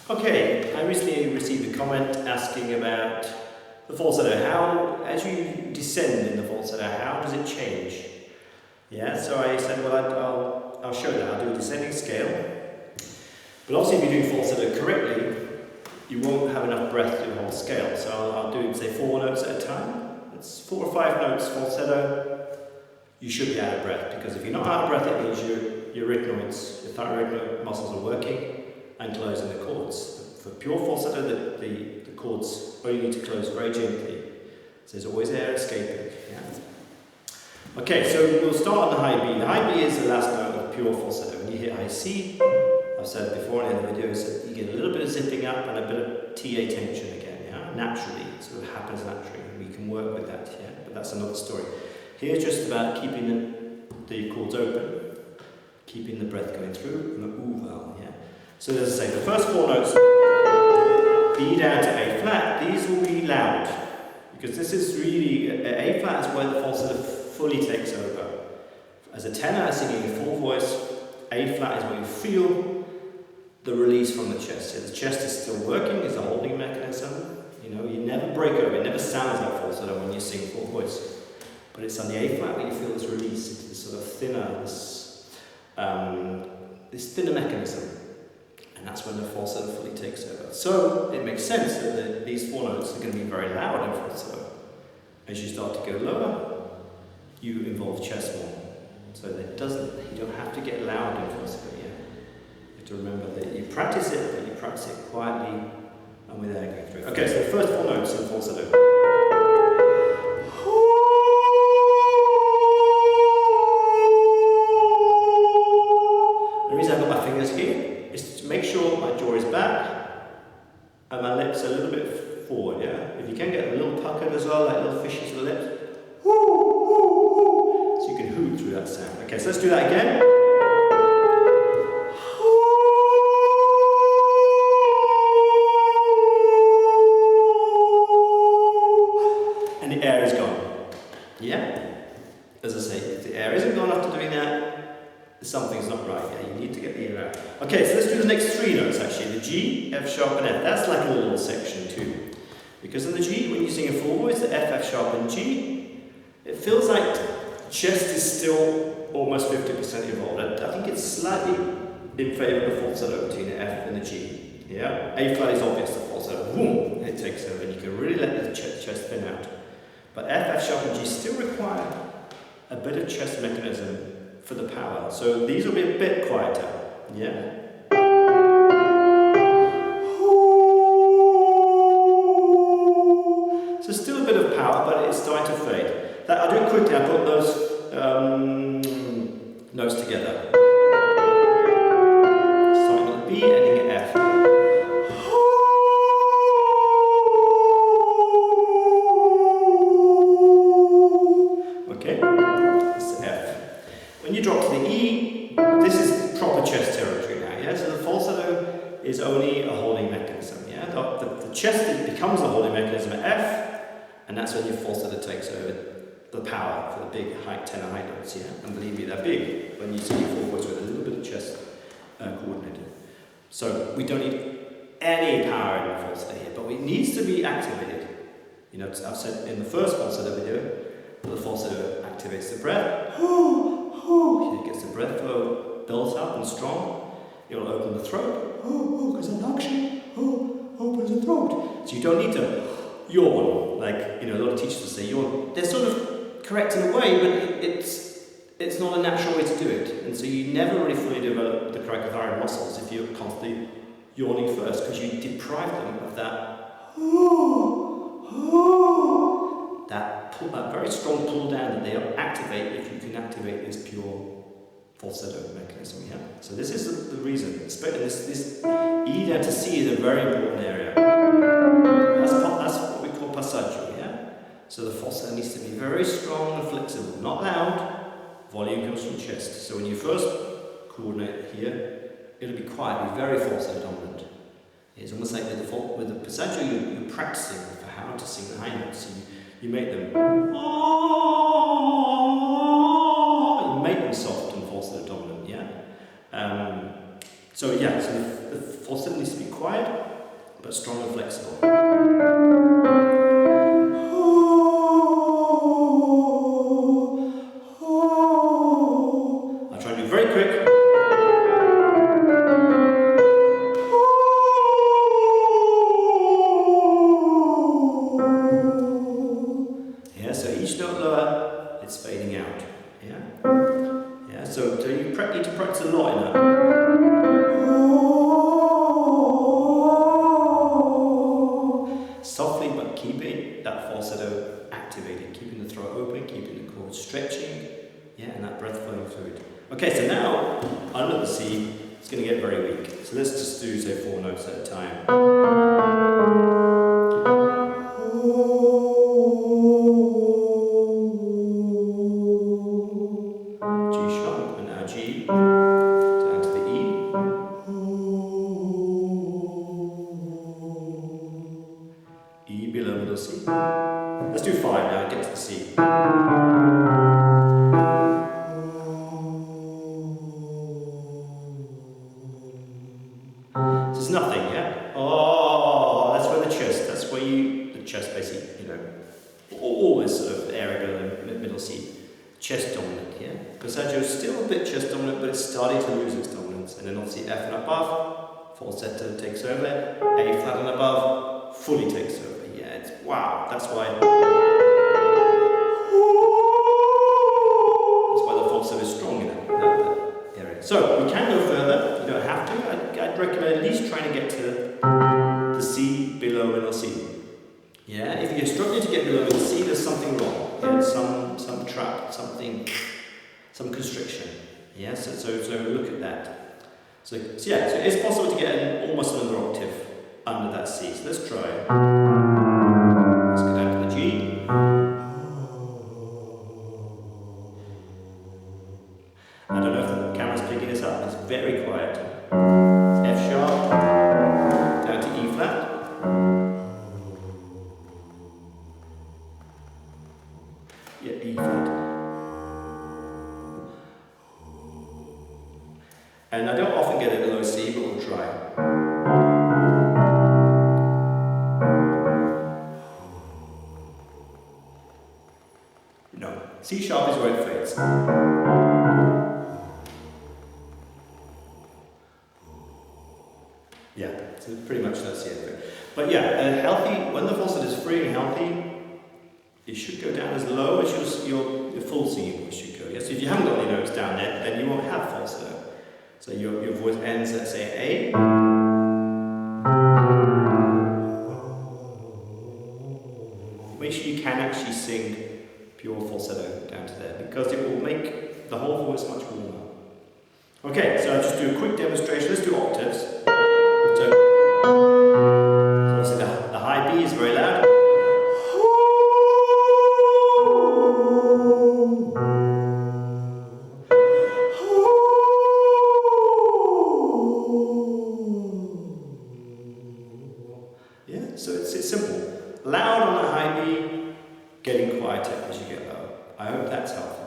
Okay, I recently received a comment asking about the falsetto. How, as you descend in the falsetto, how does it change? Yeah, so I said, well, I'll show that. I'll do a descending scale. But obviously, if you're doing falsetto correctly, you won't have enough breath to do the whole scale. So I'll do, say, 4 notes at a time. It's 4 or 5 notes falsetto. You should be out of breath, because if you're not out of breath, it means your arytenoids, your thyroid muscles are working and closing the chords. For pure falsetto, the chords only need to close very gently. So there's always air escaping. Yeah? Okay, so we'll start on the high B. The high B is the last note of pure falsetto. When you hit high C, I've said before in the videos that you get a little bit of zipping up and a bit of TA tension again. Yeah? Naturally, it sort of happens naturally. We can work with that, yeah? But that's another story. Here's just about keeping the chords open, keeping the breath going through, and the ooh vowel, yeah? So as I say, the first 4 notes, B down to A flat, these will be loud, because this is really, A flat is where the falsetto fully takes over. As a tenor singing in full voice, A flat is where you feel the release from the chest. So the chest is still working, it's a holding mechanism. You know, you never break over, it never sounds like falsetto when you sing full voice. But it's on the A flat where you feel this release into this sort of thinner, this thinner mechanism. And that's when the falsetto fully takes over. So it makes sense that these 4 notes are going to be very loud in falsetto. As you start to go lower, you involve chest more. So that you don't have to get loud in falsetto yet. You have to remember that you practice it, but you practice it quietly and with air going through. Okay, so the first 4 notes in falsetto. The reason I've got my fingers here is to make sure my jaw is back and my lips are a little bit forward, yeah? If you can get a little puckered as well, like little fishes with the lips, so you can hoo through that sound. Okay, so let's do that again. And the air is gone. Yeah? As I say, if the air isn't gone after doing that, something's not right. Yeah, you need to get the air out. Okay, so let's do the next 3 notes actually. The G, F sharp and F. That's like a little section too. Because in the G, when you sing a full voice, the F, F sharp and G, it feels like the chest is still almost 50% involved. I think it's slightly in favour of the falsetto between the F and the G. Yeah? A flat is obvious, the falsetto, boom, it takes over and you can really let the chest thin out. But F, F sharp and G still require a bit of chest mechanism for the power. So these will be a bit quieter. Yeah? So still a bit of power, but it's starting to fade. I'll do it quickly. I'll put those notes together. Starting at B, ending at F. Okay, that's the F. When you drop to the E, this is proper chest territory now, yeah? So the falsetto is only a holding mechanism, yeah? The chest becomes a holding mechanism at F, and that's when your falsetto takes over the power for the big tenor high notes, yeah? And believe me, they're big when you sing your full voice with a little bit of chest coordinated. So we don't need any power in the falsetto here, but it needs to be activated. You know, I've said in the first falsetto video, the falsetto activates the breath. It gets the breath flow built up and strong. It will open the throat. Because the lakshmi opens the throat. So you don't need to yawn, like a lot of teachers will say yawn. They're sort of correct in a way, but it's not a natural way to do it. And so you never really fully develop the cricothyroid muscles if you're constantly yawning first, because you deprive them of that very strong pull down that they activate if you can activate this pure falsetto mechanism. Yeah. So this is the reason. This E down to C is a very important area. That's what we call passaggio. Yeah. So the falsetto needs to be very strong and flexible, not loud. Volume comes from chest. So when you first coordinate here, it'll be quiet, be very falsetto dominant. It's almost like with the passaggio, you're practicing for how to sing the high notes. You make them soft and falsetto dominant, yeah? So the falsetto needs to be quiet, but strong and flexible. I'll try and do very quick. Yeah, so each note lower, it's fading out. Yeah? Yeah, so you need to practice a lot in that. Softly, but keeping that falsetto activated, keeping the throat open, keeping the chords stretching, yeah, and that breath flowing through it. Okay, so now, under the C, it's going to get very weak. So let's just do, say, 4 notes at a time. G sharp, and now G, down to the E. E below middle C. Let's do 5 now and get to the C. So it's nothing, yeah? Oh, that's where the chest basically, you know, all this sort of area below middle C. Chest dominant, yeah? Passaggio is still a bit chest dominant, but it's starting to lose its dominance. And then obviously F and above, falsetto takes over. A flat and above, fully takes over. Yeah, it's wow. That's why the falsetto is strong in that area. So we can go further. You don't have to. I'd recommend at least trying to get to the C below middle C. Yeah, if you're struggling to get below middle C, there's something wrong. Yeah, some trap, some constriction. Yeah, so look at that. So yeah, so it's possible to get almost another octave under that C. So let's try. Let's go down to the G. I don't know if the camera's picking this up. It's very quiet. F sharp, down to E flat. Yeah, E flat. And I don't often get it below C, but we'll try. No. C sharp is where it fades. Yeah, so pretty much that's the end. But yeah, when the falsetto is free and healthy, it should go down as low as your full singing should go. Yes, so if you haven't got any notes down there, then you won't have falsetto. So your voice ends at, say, A. Make sure you can actually sing pure falsetto down to there, because it will make the whole voice much warmer. Okay, so I'll just do a quick demonstration. Let's do octaves. So obviously the high B is very loud. Yeah, so it's simple. Loud on the high B, getting quieter as you get lower. I hope that's helpful.